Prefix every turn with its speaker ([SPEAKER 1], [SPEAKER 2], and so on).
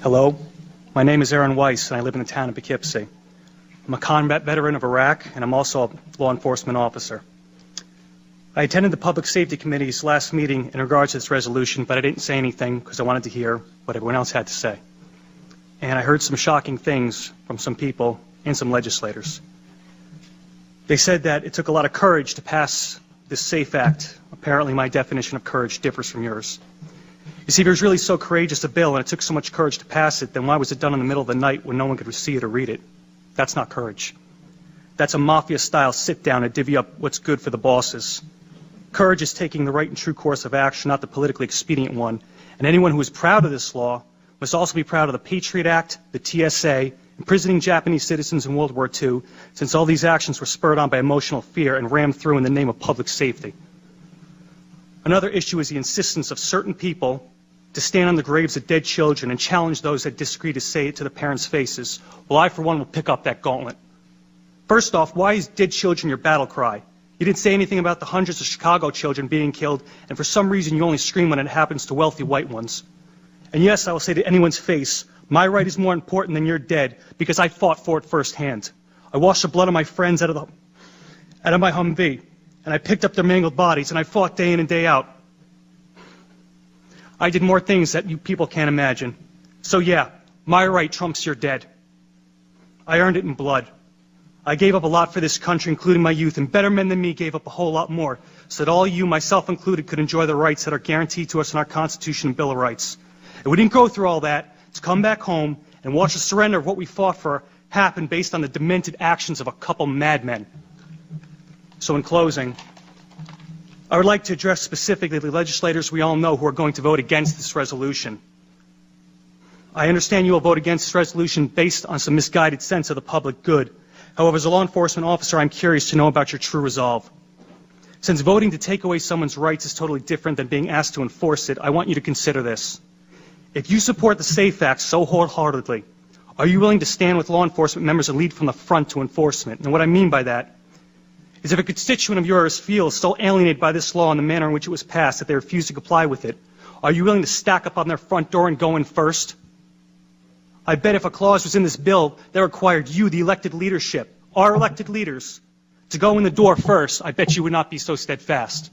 [SPEAKER 1] Hello, my name is Aaron Weiss, and I live in the town of Poughkeepsie. I'm a combat veteran of Iraq, and I'm also a law enforcement officer. I attended the Public Safety Committee's last meeting in regards to this resolution, but I didn't say anything because I wanted to hear what everyone else had to say. And I heard some shocking things from some people and some legislators. They said that it took a lot of courage to pass this SAFE Act. Apparently my definition of courage differs from yours. You see, if it was really so courageous a bill and it took so much courage to pass it, then why was it done in the middle of the night when no one could see it or read it? That's not courage. That's a mafia-style sit-down and divvy up what's good for the bosses. Courage is taking the right and true course of action, not the politically expedient one. And anyone who is proud of this law must also be proud of the Patriot Act, the TSA, imprisoning Japanese citizens in World War II, since all these actions were spurred on by emotional fear and rammed through in the name of public safety. Another issue is the insistence of certain people to stand on the graves of dead children and challenge those that disagree to say it to the parents' faces. Well, I, for one, will pick up that gauntlet. First off, why is dead children your battle cry? You didn't say anything about the hundreds of Chicago children being killed, and for some reason you only scream when it happens to wealthy white ones. And yes, I will say to anyone's face, my right is more important than your dead, because I fought for it firsthand. I washed the blood of my friends out of my Humvee, and I picked up their mangled bodies, and I fought day in and day out. I did more things that you people can't imagine. So yeah, my right trumps your dead. I earned it in blood. I gave up a lot for this country, including my youth, and better men than me gave up a whole lot more, so that all you, myself included, could enjoy the rights that are guaranteed to us in our Constitution and Bill of Rights. And we didn't go through all that to come back home and watch the surrender of what we fought for happen based on the demented actions of a couple madmen. So in closing, I would like to address specifically the legislators we all know who are going to vote against this resolution. I understand you will vote against this resolution based on some misguided sense of the public good. However, as a law enforcement officer, I'm curious to know about your true resolve. Since voting to take away someone's rights is totally different than being asked to enforce it, I want you to consider this. If you support the SAFE Act so wholeheartedly, are you willing to stand with law enforcement members and lead from the front to enforcement? And what I mean by that is if a constituent of yours feels so alienated by this law and the manner in which it was passed that they refuse to comply with it, are you willing to stack up on their front door and go in first? I bet if a clause was in this bill that required you, the elected leadership, our elected leaders, to go in the door first, I bet you would not be so steadfast.